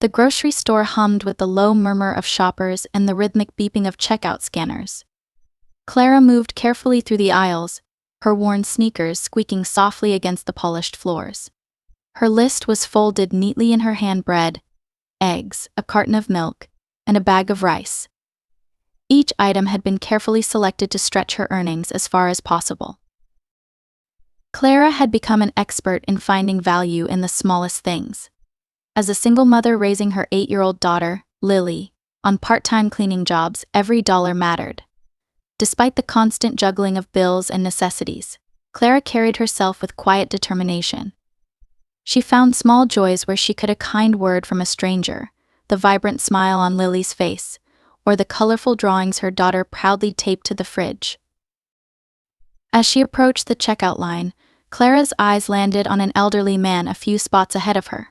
The grocery store hummed with the low murmur of shoppers and the rhythmic beeping of checkout scanners. Clara moved carefully through the aisles, her worn sneakers squeaking softly against the polished floors. Her list was folded neatly in her hand: bread, eggs, a carton of milk, and a bag of rice. Each item had been carefully selected to stretch her earnings as far as possible. Clara had become an expert in finding value in the smallest things. As a single mother raising her 8-year-old daughter, Lily, on part-time cleaning jobs, every dollar mattered. Despite the constant juggling of bills and necessities, Clara carried herself with quiet determination. She found small joys where she could a kind word from a stranger, the vibrant smile on Lily's face, or the colorful drawings her daughter proudly taped to the fridge. As she approached the checkout line, Clara's eyes landed on an elderly man a few spots ahead of her.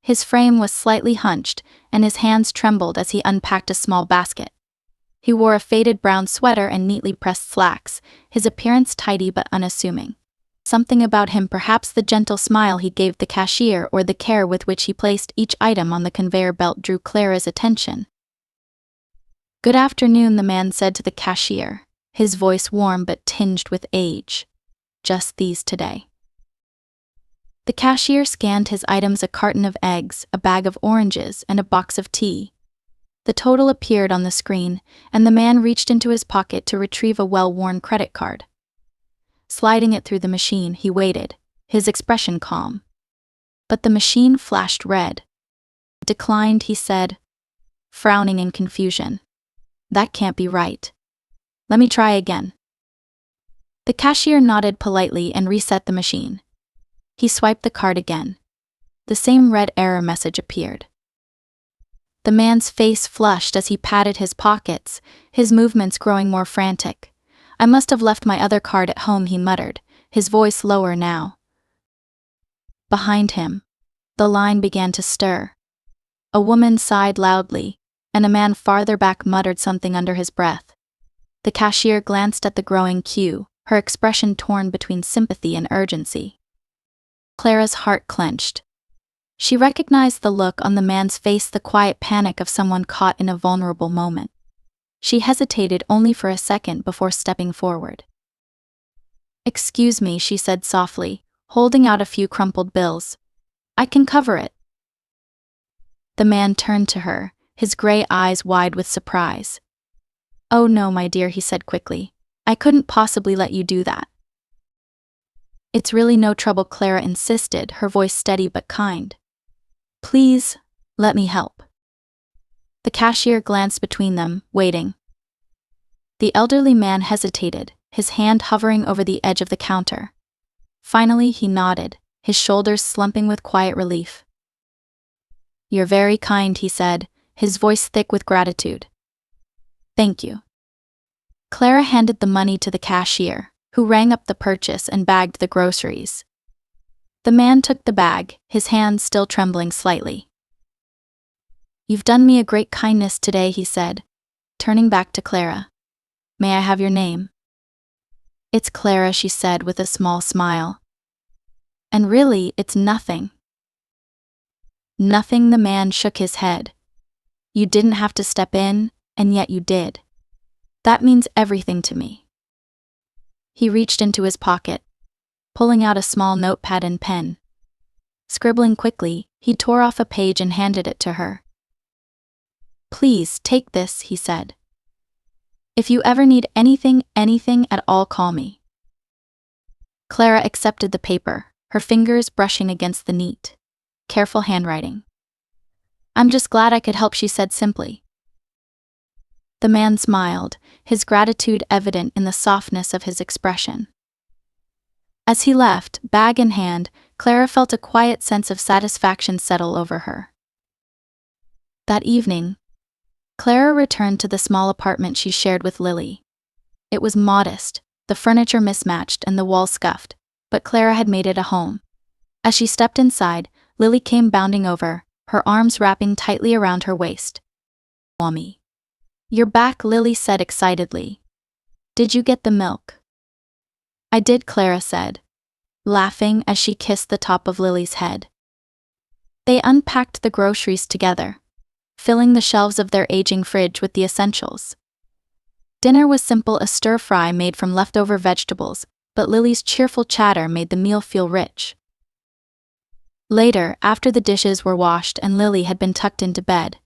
His frame was slightly hunched, and his hands trembled as he unpacked a small basket. He wore a faded brown sweater and neatly pressed slacks, his appearance tidy but unassuming. Something about him, perhaps the gentle smile he gave the cashier or the care with which he placed each item on the conveyor belt, drew Clara's attention. "Good afternoon," the man said to the cashier, his voice warm but tinged with age. "Just these today." The cashier scanned his items: a carton of eggs, a bag of oranges, and a box of tea. The total appeared on the screen, and the man reached into his pocket to retrieve a well-worn credit card. Sliding it through the machine, he waited, his expression calm. But the machine flashed red. "Declined," he said, frowning in confusion. "That can't be right. Let me try again." The cashier nodded politely and reset the machine. He swiped the card again. The same red error message appeared. The man's face flushed as he patted his pockets, his movements growing more frantic. "I must have left my other card at home," he muttered, his voice lower now. Behind him, the line began to stir. A woman sighed loudly, and a man farther back muttered something under his breath. The cashier glanced at the growing queue, her expression torn between sympathy and urgency. Clara's heart clenched. She recognized the look on the man's face, the quiet panic of someone caught in a vulnerable moment. She hesitated only for a second before stepping forward. "Excuse me," she said softly, holding out a few crumpled bills. "I can cover it." The man turned to her, his gray eyes wide with surprise. "Oh no, my dear," he said quickly. "I couldn't possibly let you do that." "It's really no trouble," Clara insisted, her voice steady but kind. "Please, let me help." The cashier glanced between them, waiting. The elderly man hesitated, his hand hovering over the edge of the counter. Finally, he nodded, his shoulders slumping with quiet relief. "You're very kind," he said, his voice thick with gratitude. "Thank you." Clara handed the money to the cashier, who rang up the purchase and bagged the groceries. The man took the bag, his hands still trembling slightly. "You've done me a great kindness today," he said, turning back to Clara. "May I have your name?" "It's Clara," she said with a small smile. "And really, it's nothing." "Nothing?" The man shook his head. "You didn't have to step in, and yet you did. That means everything to me." He reached into his pocket, pulling out a small notepad and pen. Scribbling quickly, he tore off a page and handed it to her. "Please, take this," he said. "If you ever need anything at all, call me." Clara accepted the paper, her fingers brushing against the neat, careful handwriting. "I'm just glad I could help," she said simply. The man smiled, his gratitude evident in the softness of his expression. As he left, bag in hand, Clara felt a quiet sense of satisfaction settle over her. That evening, Clara returned to the small apartment she shared with Lily. It was modest, the furniture mismatched and the walls scuffed, but Clara had made it a home. As she stepped inside, Lily came bounding over, her arms wrapping tightly around her waist. "Mommy. You're back," Lily said excitedly. "Did you get the milk?" "I did," Clara said, laughing as she kissed the top of Lily's head. They unpacked the groceries together, filling the shelves of their aging fridge with the essentials. Dinner was simple, a stir-fry made from leftover vegetables, but Lily's cheerful chatter made the meal feel rich. Later, after the dishes were washed and Lily had been tucked into bed,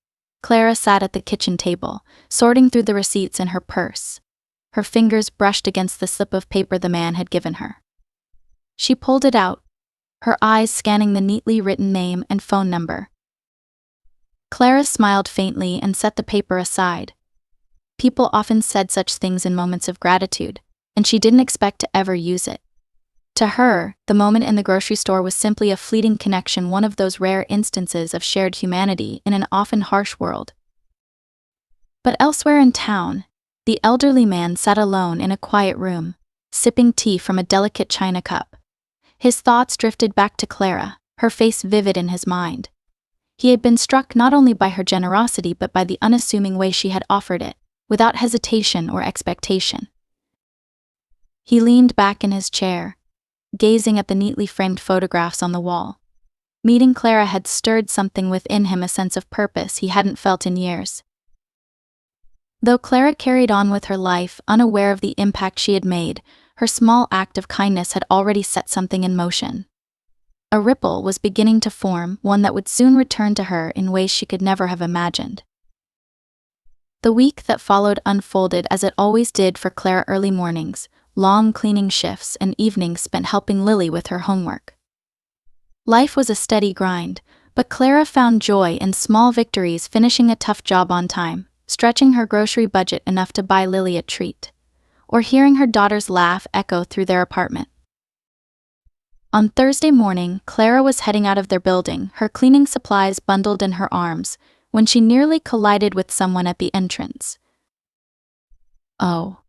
Clara sat at the kitchen table, sorting through the receipts in her purse. Her fingers brushed against the slip of paper the man had given her. She pulled it out, her eyes scanning the neatly written name and phone number. Clara smiled faintly and set the paper aside. People often said such things in moments of gratitude, and she didn't expect to ever use it. To her, the moment in the grocery store was simply a fleeting connection, one of those rare instances of shared humanity in an often harsh world. But elsewhere in town, the elderly man sat alone in a quiet room, sipping tea from a delicate china cup. His thoughts drifted back to Clara, her face vivid in his mind. He had been struck not only by her generosity but by the unassuming way she had offered it, without hesitation or expectation. He leaned back in his chair, gazing at the neatly framed photographs on the wall. Meeting Clara had stirred something within him, a sense of purpose he hadn't felt in years. Though Clara carried on with her life, unaware of the impact she had made, her small act of kindness had already set something in motion. A ripple was beginning to form, one that would soon return to her in ways she could never have imagined. The week that followed unfolded as it always did for Clara: early mornings, long cleaning shifts, and evenings spent helping Lily with her homework. Life was a steady grind, but Clara found joy in small victories, finishing a tough job on time, stretching her grocery budget enough to buy Lily a treat, or hearing her daughter's laugh echo through their apartment. On Thursday morning, Clara was heading out of their building, her cleaning supplies bundled in her arms, when she nearly collided with someone at the entrance. "Oh,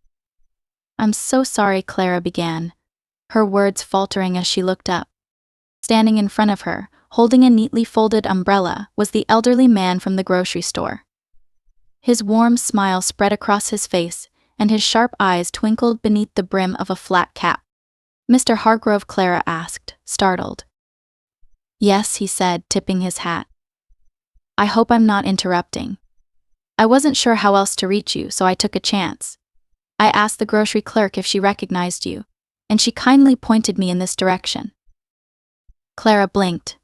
I'm so sorry," Clara began, her words faltering as she looked up. Standing in front of her, holding a neatly folded umbrella, was the elderly man from the grocery store. His warm smile spread across his face, and his sharp eyes twinkled beneath the brim of a flat cap. "Mr. Hargrove?" Clara asked, startled. "Yes," he said, tipping his hat. "I hope I'm not interrupting. I wasn't sure how else to reach you, so I took a chance. I asked the grocery clerk if she recognized you, and she kindly pointed me in this direction." Clara blinked,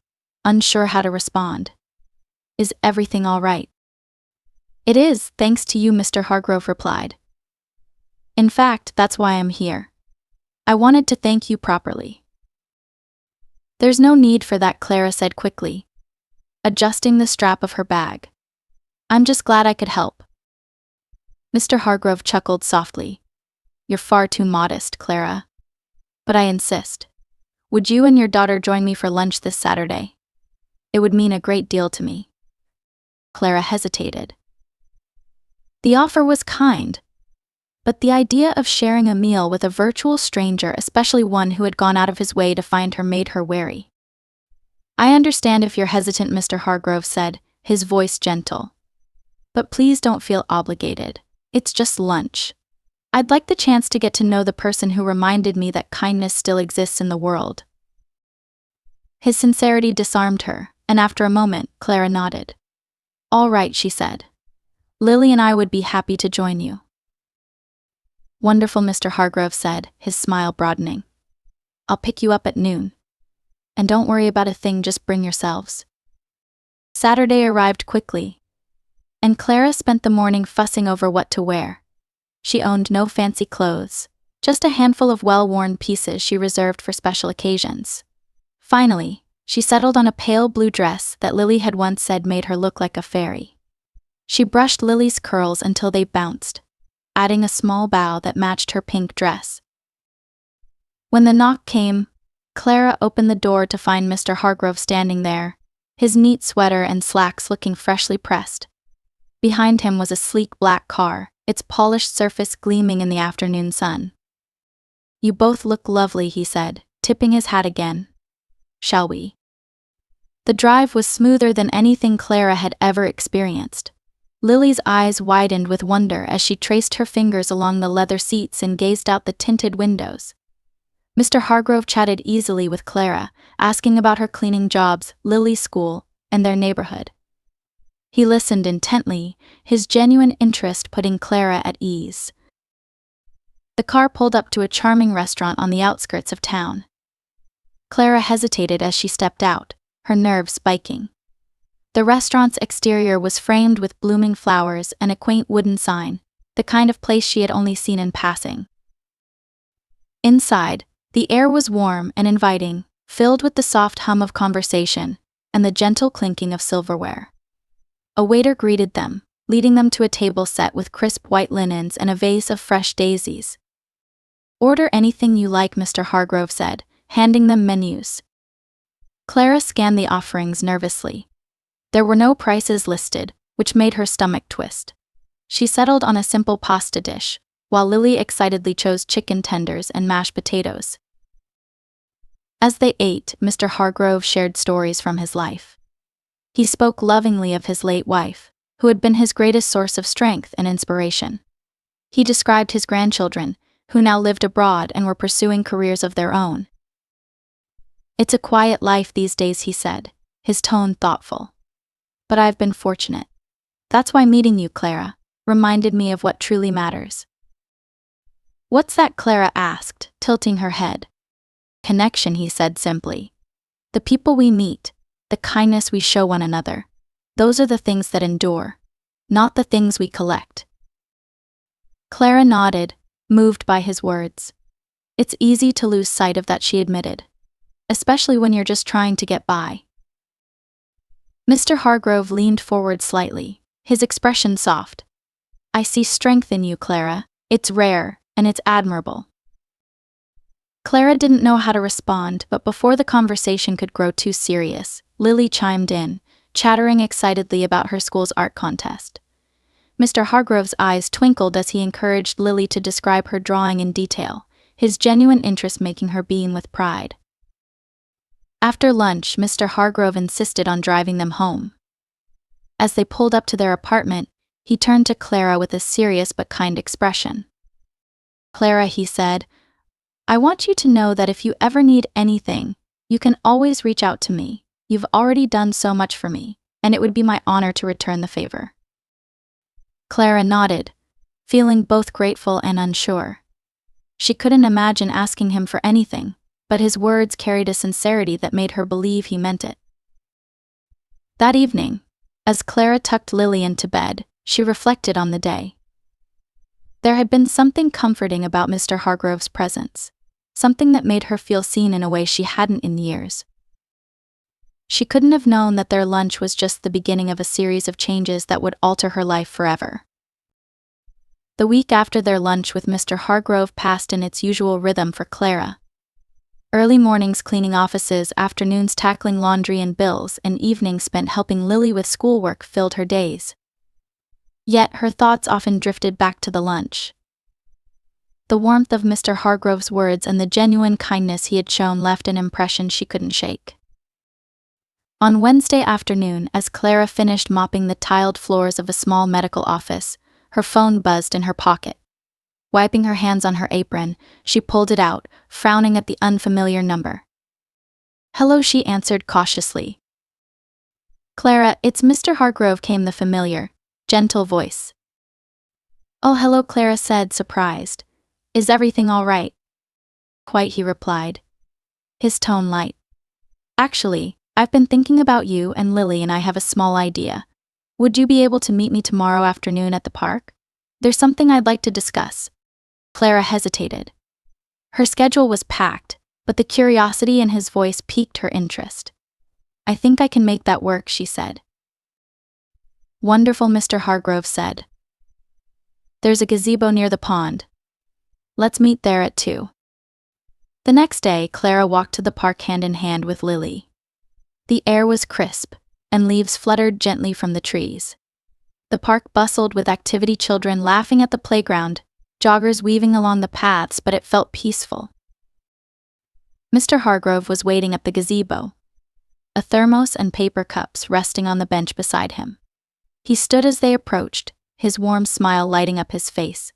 unsure how to respond. "Is everything all right?" "It is, thanks to you," Mr. Hargrove replied. "In fact, that's why I'm here. I wanted to thank you properly." "There's no need for that," Clara said quickly, adjusting the strap of her bag. "I'm just glad I could help." Mr. Hargrove chuckled softly. "You're far too modest, Clara. But I insist. Would you and your daughter join me for lunch this Saturday? It would mean a great deal to me." Clara hesitated. The offer was kind, but the idea of sharing a meal with a virtual stranger, especially one who had gone out of his way to find her, made her wary. "I understand if you're hesitant," Mr. Hargrove said, his voice gentle. "But please don't feel obligated. It's just lunch. I'd like the chance to get to know the person who reminded me that kindness still exists in the world." His sincerity disarmed her, and after a moment, Clara nodded. "All right," she said. "Lily and I would be happy to join you." "Wonderful," Mr. Hargrove said, his smile broadening. "I'll pick you up at noon. And don't worry about a thing, just bring yourselves." Saturday arrived quickly, and Clara spent the morning fussing over what to wear. She owned no fancy clothes, just a handful of well-worn pieces she reserved for special occasions. Finally, she settled on a pale blue dress that Lily had once said made her look like a fairy. She brushed Lily's curls until they bounced, adding a small bow that matched her pink dress. When the knock came, Clara opened the door to find Mr. Hargrove standing there, his neat sweater and slacks looking freshly pressed. Behind him was a sleek black car, its polished surface gleaming in the afternoon sun. "You both look lovely," he said, tipping his hat again. "Shall we?" The drive was smoother than anything Clara had ever experienced. Lily's eyes widened with wonder as she traced her fingers along the leather seats and gazed out the tinted windows. Mr. Hargrove chatted easily with Clara, asking about her cleaning jobs, Lily's school, and their neighborhood. He listened intently, his genuine interest putting Clara at ease. The car pulled up to a charming restaurant on the outskirts of town. Clara hesitated as she stepped out, her nerves spiking. The restaurant's exterior was framed with blooming flowers and a quaint wooden sign, the kind of place she had only seen in passing. Inside, the air was warm and inviting, filled with the soft hum of conversation and the gentle clinking of silverware. A waiter greeted them, leading them to a table set with crisp white linens and a vase of fresh daisies. "Order anything you like," Mr. Hargrove said, handing them menus. Clara scanned the offerings nervously. There were no prices listed, which made her stomach twist. She settled on a simple pasta dish, while Lily excitedly chose chicken tenders and mashed potatoes. As they ate, Mr. Hargrove shared stories from his life. He spoke lovingly of his late wife, who had been his greatest source of strength and inspiration. He described his grandchildren, who now lived abroad and were pursuing careers of their own. "It's a quiet life these days," he said, his tone thoughtful. "But I've been fortunate. That's why meeting you, Clara, reminded me of what truly matters." "What's that?" Clara asked, tilting her head. "Connection," he said simply. "The people we meet, the kindness we show one another, those are the things that endure, not the things we collect." Clara nodded, moved by his words. "It's easy to lose sight of that," she admitted, "especially when you're just trying to get by." Mr. Hargrove leaned forward slightly, his expression soft. "I see strength in you, Clara. It's rare, and it's admirable." Clara didn't know how to respond, but before the conversation could grow too serious, Lily chimed in, chattering excitedly about her school's art contest. Mr. Hargrove's eyes twinkled as he encouraged Lily to describe her drawing in detail, his genuine interest making her beam with pride. After lunch, Mr. Hargrove insisted on driving them home. As they pulled up to their apartment, he turned to Clara with a serious but kind expression. "Clara," he said, "I want you to know that if you ever need anything, you can always reach out to me. You've already done so much for me, and it would be my honor to return the favor." Clara nodded, feeling both grateful and unsure. She couldn't imagine asking him for anything, but his words carried a sincerity that made her believe he meant it. That evening, as Clara tucked Lily into bed, she reflected on the day. There had been something comforting about Mr. Hargrove's presence, something that made her feel seen in a way she hadn't in years. She couldn't have known that their lunch was just the beginning of a series of changes that would alter her life forever. The week after their lunch with Mr. Hargrove passed in its usual rhythm for Clara. Early mornings cleaning offices, afternoons tackling laundry and bills, and evenings spent helping Lily with schoolwork filled her days. Yet her thoughts often drifted back to the lunch. The warmth of Mr. Hargrove's words and the genuine kindness he had shown left an impression she couldn't shake. On Wednesday afternoon, as Clara finished mopping the tiled floors of a small medical office, her phone buzzed in her pocket. Wiping her hands on her apron, she pulled it out, frowning at the unfamiliar number. "Hello," she answered cautiously. "Clara, it's Mr. Hargrove," came the familiar, gentle voice. "Oh, hello," Clara said, surprised. "Is everything all right?" "Quite," he replied, his tone light. "Actually, I've been thinking about you, and Lily and I have a small idea. Would you be able to meet me tomorrow afternoon at the park? There's something I'd like to discuss." Clara hesitated. Her schedule was packed, but the curiosity in his voice piqued her interest. "I think I can make that work," she said. "Wonderful," Mr. Hargrove said. "There's a gazebo near the pond. Let's meet there at 2. The next day, Clara walked to the park hand in hand with Lily. The air was crisp, and leaves fluttered gently from the trees. The park bustled with activity, children laughing at the playground, joggers weaving along the paths, but it felt peaceful. Mr. Hargrove was waiting at the gazebo, a thermos and paper cups resting on the bench beside him. He stood as they approached, his warm smile lighting up his face.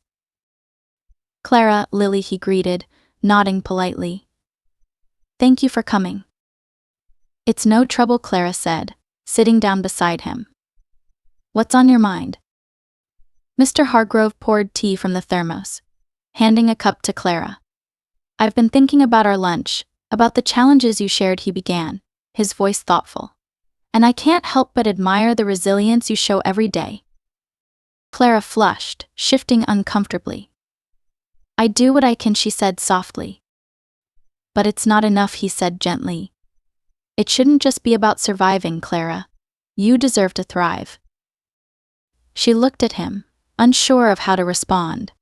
"Clara, Lily," he greeted, nodding politely. "Thank you for coming." "It's no trouble," Clara said, sitting down beside him. "What's on your mind?" Mr. Hargrove poured tea from the thermos, handing a cup to Clara. "I've been thinking about our lunch, about the challenges you shared," he began, his voice thoughtful. "And I can't help but admire the resilience you show every day." Clara flushed, shifting uncomfortably. "I do what I can," she said softly. "But it's not enough," he said gently. "It shouldn't just be about surviving, Clara. You deserve to thrive." She looked at him, unsure of how to respond.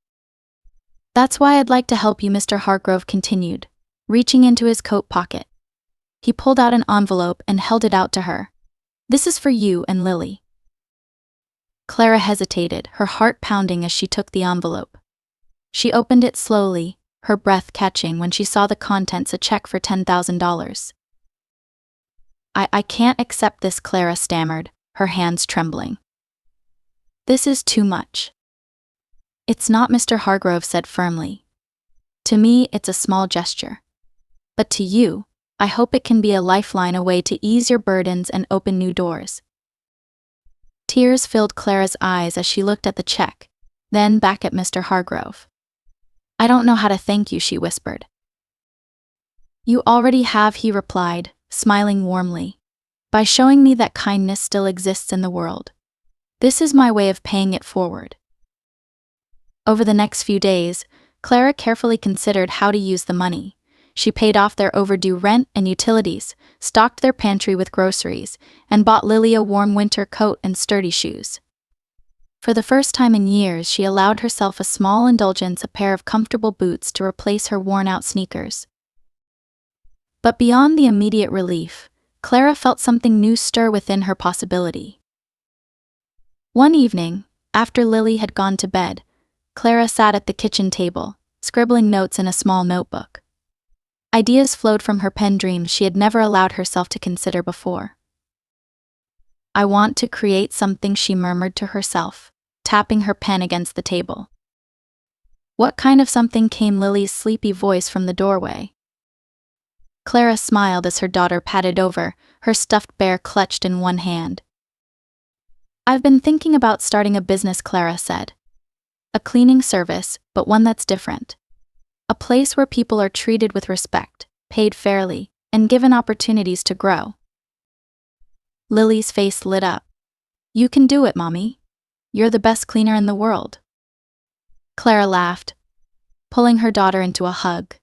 "That's why I'd like to help you," Mr. Hargrove continued, reaching into his coat pocket. He pulled out an envelope and held it out to her. "This is for you and Lily." Clara hesitated, her heart pounding as she took the envelope. She opened it slowly, her breath catching when she saw the contents: a check for $10,000. I can't accept this," Clara stammered, her hands trembling. "This is too much." "It's not," Mr. Hargrove said firmly. "To me, it's a small gesture. But to you, I hope it can be a lifeline, a way to ease your burdens and open new doors." Tears filled Clara's eyes as she looked at the check, then back at Mr. Hargrove. "I don't know how to thank you," she whispered. "You already have," he replied, smiling warmly, "by showing me that kindness still exists in the world. This is my way of paying it forward." Over the next few days, Clara carefully considered how to use the money. She paid off their overdue rent and utilities, stocked their pantry with groceries, and bought Lily a warm winter coat and sturdy shoes. For the first time in years, she allowed herself a small indulgence, a pair of comfortable boots to replace her worn-out sneakers. But beyond the immediate relief, Clara felt something new stir within her: possibility. One evening, after Lily had gone to bed, Clara sat at the kitchen table, scribbling notes in a small notebook. Ideas flowed from her pen, dreams she had never allowed herself to consider before. "I want to create something," she murmured to herself, tapping her pen against the table. "What kind of something?" came Lily's sleepy voice from the doorway. Clara smiled as her daughter padded over, her stuffed bear clutched in one hand. "I've been thinking about starting a business," Clara said. "A cleaning service, but one that's different. A place where people are treated with respect, paid fairly, and given opportunities to grow." Lily's face lit up. "You can do it, Mommy. You're the best cleaner in the world." Clara laughed, pulling her daughter into a hug.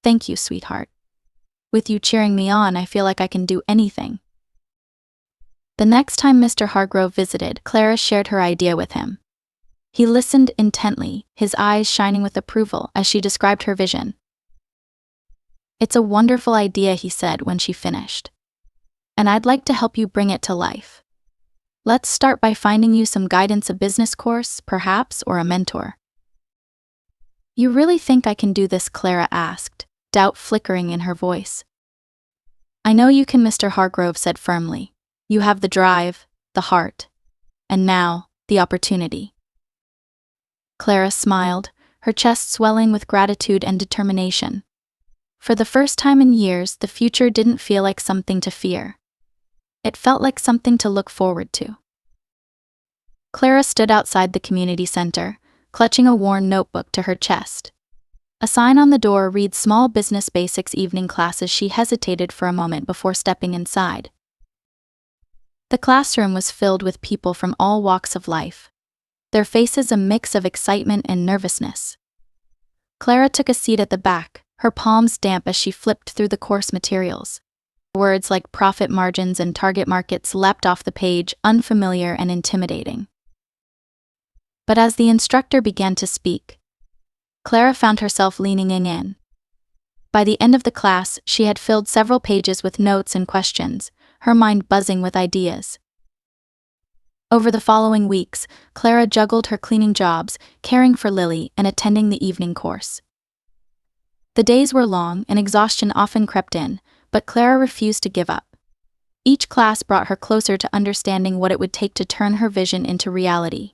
"Thank you, sweetheart. With you cheering me on, I feel like I can do anything." The next time Mr. Hargrove visited, Clara shared her idea with him. He listened intently, his eyes shining with approval as she described her vision. "It's a wonderful idea," he said when she finished. "And I'd like to help you bring it to life. Let's start by finding you some guidance, a business course, perhaps, or a mentor." "You really think I can do this?" Clara asked, doubt flickering in her voice. "I know you can," Mr. Hargrove said firmly. "You have the drive, the heart, and now, the opportunity." Clara smiled, her chest swelling with gratitude and determination. For the first time in years, the future didn't feel like something to fear. It felt like something to look forward to. Clara stood outside the community center, clutching a worn notebook to her chest. A sign on the door read "Small Business Basics Evening Classes." She hesitated for a moment before stepping inside. The classroom was filled with people from all walks of life, their faces a mix of excitement and nervousness. Clara took a seat at the back, her palms damp as she flipped through the course materials. Words like profit margins and target markets leapt off the page, unfamiliar and intimidating. But as the instructor began to speak, Clara found herself leaning in. By the end of the class, she had filled several pages with notes and questions, her mind buzzing with ideas. Over the following weeks, Clara juggled her cleaning jobs, caring for Lily, and attending the evening course. The days were long and exhaustion often crept in, but Clara refused to give up. Each class brought her closer to understanding what it would take to turn her vision into reality.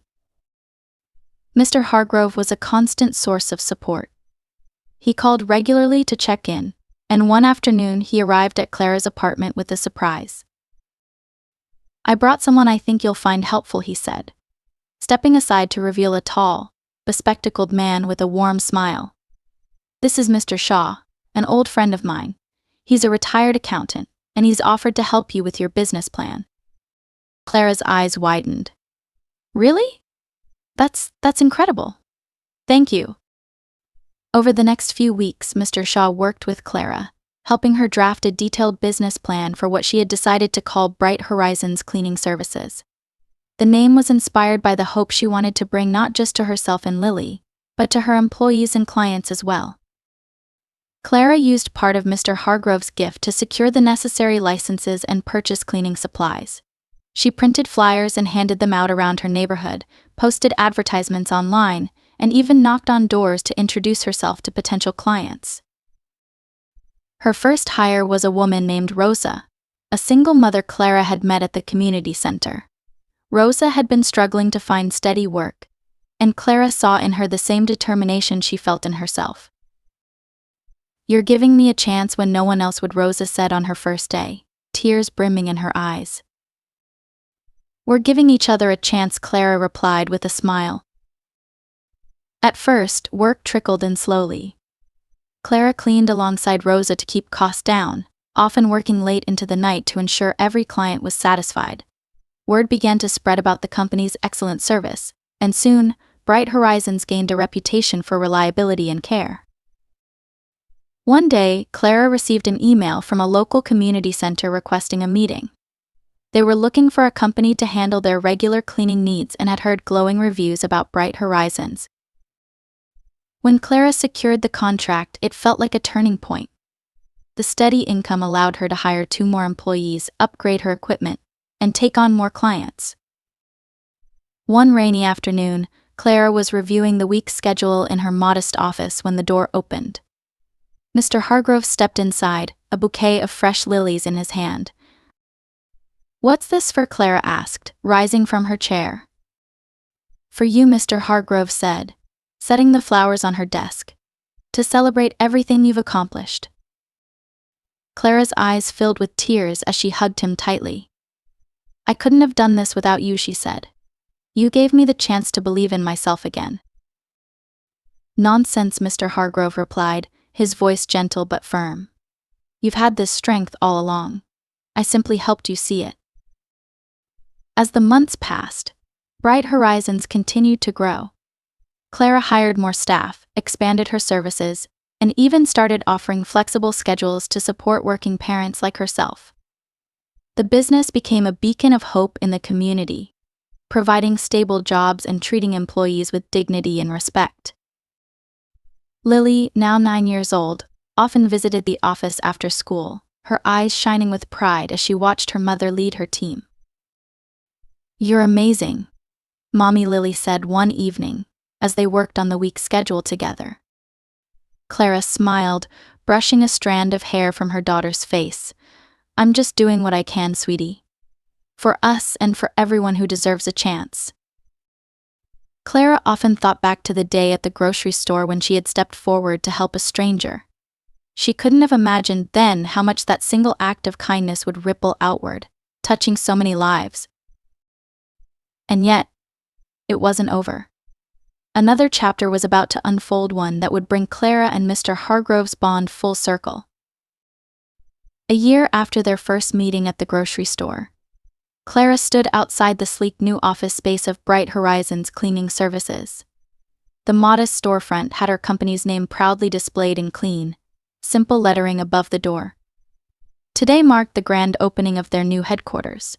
Mr. Hargrove was a constant source of support. He called regularly to check in, and one afternoon he arrived at Clara's apartment with a surprise. I brought someone I think you'll find helpful, he said, stepping aside to reveal a tall, bespectacled man with a warm smile. This is Mr. Shaw, an old friend of mine. He's a retired accountant, and he's offered to help you with your business plan. Clara's eyes widened. Really? That's incredible. Thank you. Over the next few weeks, Mr. Shaw worked with Clara, helping her draft a detailed business plan for what she had decided to call Bright Horizons Cleaning Services. The name was inspired by the hope she wanted to bring not just to herself and Lily, but to her employees and clients as well. Clara used part of Mr. Hargrove's gift to secure the necessary licenses and purchase cleaning supplies. She printed flyers and handed them out around her neighborhood, posted advertisements online, and even knocked on doors to introduce herself to potential clients. Her first hire was a woman named Rosa, a single mother Clara had met at the community center. Rosa had been struggling to find steady work, and Clara saw in her the same determination she felt in herself. "You're giving me a chance when no one else would," Rosa said on her first day, tears brimming in her eyes. "We're giving each other a chance," Clara replied with a smile. At first, work trickled in slowly. Clara cleaned alongside Rosa to keep costs down, often working late into the night to ensure every client was satisfied. Word began to spread about the company's excellent service, and soon, Bright Horizons gained a reputation for reliability and care. One day, Clara received an email from a local community center requesting a meeting. They were looking for a company to handle their regular cleaning needs and had heard glowing reviews about Bright Horizons. When Clara secured the contract, it felt like a turning point. The steady income allowed her to hire 2 more employees, upgrade her equipment, and take on more clients. One rainy afternoon, Clara was reviewing the week's schedule in her modest office when the door opened. Mr. Hargrove stepped inside, a bouquet of fresh lilies in his hand. "What's this for?" Clara asked, rising from her chair. "For you," Mr. Hargrove said, setting the flowers on her desk. "To celebrate everything you've accomplished." Clara's eyes filled with tears as she hugged him tightly. "I couldn't have done this without you," she said. "You gave me the chance to believe in myself again." "Nonsense," Mr. Hargrove replied, his voice gentle but firm. "You've had this strength all along. I simply helped you see it." As the months passed, Bright Horizons continued to grow. Clara hired more staff, expanded her services, and even started offering flexible schedules to support working parents like herself. The business became a beacon of hope in the community, providing stable jobs and treating employees with dignity and respect. Lily, now 9 years old, often visited the office after school, her eyes shining with pride as she watched her mother lead her team. "You're amazing," Mommy Lily said one evening, as they worked on the week's schedule together. Clara smiled, brushing a strand of hair from her daughter's face. "I'm just doing what I can, sweetie. For us and for everyone who deserves a chance." Clara often thought back to the day at the grocery store when she had stepped forward to help a stranger. She couldn't have imagined then how much that single act of kindness would ripple outward, touching so many lives. And yet, it wasn't over. Another chapter was about to unfold, one that would bring Clara and Mr. Hargrove's bond full circle. A year after their first meeting at the grocery store, Clara stood outside the sleek new office space of Bright Horizons Cleaning Services. The modest storefront had her company's name proudly displayed in clean, simple lettering above the door. Today marked the grand opening of their new headquarters,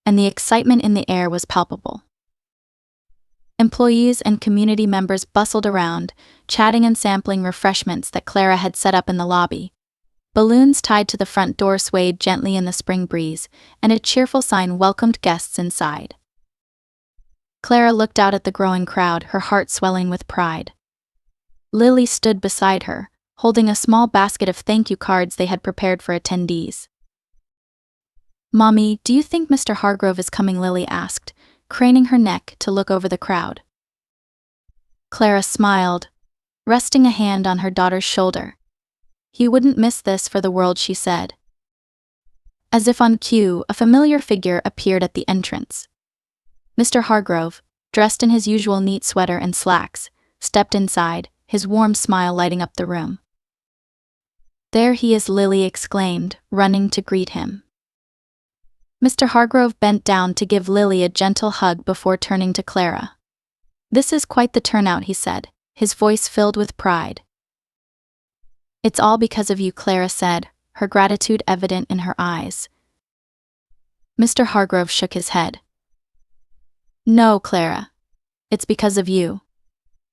and the excitement in the air was palpable. Employees and community members bustled around, chatting and sampling refreshments that Clara had set up in the lobby. Balloons tied to the front door swayed gently in the spring breeze, and a cheerful sign welcomed guests inside. Clara looked out at the growing crowd, her heart swelling with pride. Lily stood beside her, holding a small basket of thank you cards they had prepared for attendees. "Mommy, do you think Mr. Hargrove is coming?" Lily asked, craning her neck to look over the crowd. Clara smiled, resting a hand on her daughter's shoulder. "He wouldn't miss this for the world," she said. As if on cue, a familiar figure appeared at the entrance. Mr. Hargrove, dressed in his usual neat sweater and slacks, stepped inside, his warm smile lighting up the room. "There he is," Lily exclaimed, running to greet him. Mr. Hargrove bent down to give Lily a gentle hug before turning to Clara. "This is quite the turnout," he said, his voice filled with pride. "It's all because of you," Clara said, her gratitude evident in her eyes. Mr. Hargrove shook his head. "No, Clara. It's because of you.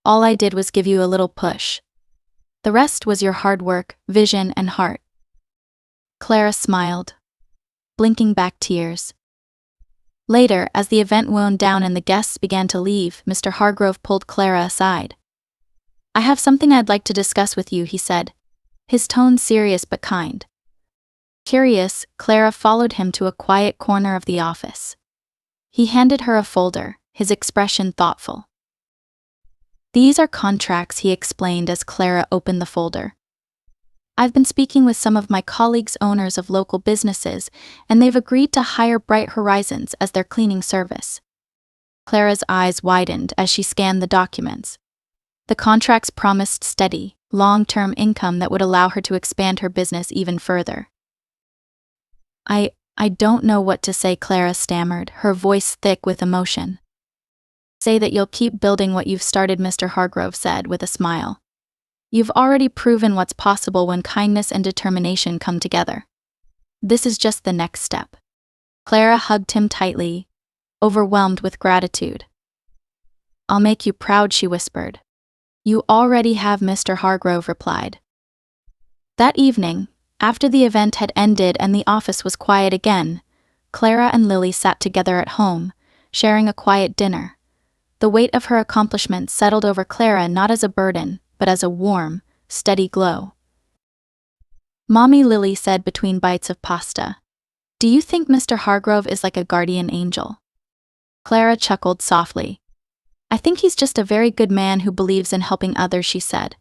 All I did was give you a little push. The rest was your hard work, vision, and heart." Clara smiled, blinking back tears. Later, as the event wound down and the guests began to leave, Mr. Hargrove pulled Clara aside. "I have something I'd like to discuss with you," he said, his tone serious but kind. Curious, Clara followed him to a quiet corner of the office. He handed her a folder, his expression thoughtful. "These are contracts," he explained as Clara opened the folder. "I've been speaking with some of my colleagues, owners of local businesses, and they've agreed to hire Bright Horizons as their cleaning service." Clara's eyes widened as she scanned the documents. The contracts promised steady, long-term income that would allow her to expand her business even further. I don't know what to say," Clara stammered, her voice thick with emotion. "Say that you'll keep building what you've started," Mr. Hargrove said with a smile. "You've already proven what's possible when kindness and determination come together. This is just the next step." Clara hugged him tightly, overwhelmed with gratitude. "I'll make you proud," she whispered. "You already have," Mr. Hargrove replied. That evening, after the event had ended and the office was quiet again, Clara and Lily sat together at home, sharing a quiet dinner. The weight of her accomplishments settled over Clara not as a burden, but as a warm, steady glow. "Mommy," Lily said between bites of pasta, "do you think Mr. Hargrove is like a guardian angel?" Clara chuckled softly. "I think he's just a very good man who believes in helping others," she said.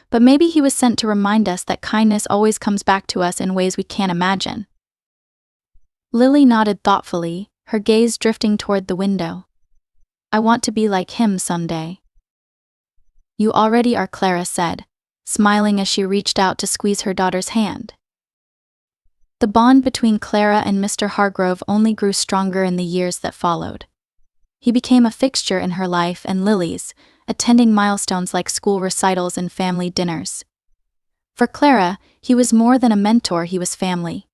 "But maybe he was sent to remind us that kindness always comes back to us in ways we can't imagine." Lily nodded thoughtfully, her gaze drifting toward the window. "I want to be like him someday." "You already are," Clara said, smiling as she reached out to squeeze her daughter's hand. The bond between Clara and Mr. Hargrove only grew stronger in the years that followed. He became a fixture in her life and Lily's, attending milestones like school recitals and family dinners. For Clara, he was more than a mentor, he was family.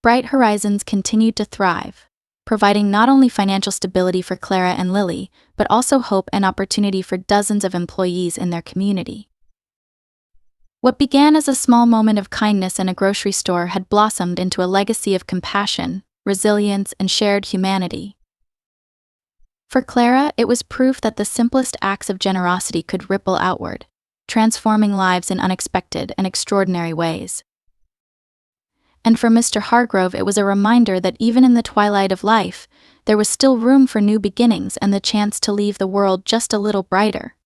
Bright Horizons continued to thrive, providing not only financial stability for Clara and Lily, but also hope and opportunity for dozens of employees in their community. What began as a small moment of kindness in a grocery store had blossomed into a legacy of compassion, resilience, and shared humanity. For Clara, it was proof that the simplest acts of generosity could ripple outward, transforming lives in unexpected and extraordinary ways. And for Mr. Hargrove, it was a reminder that even in the twilight of life, there was still room for new beginnings and the chance to leave the world just a little brighter.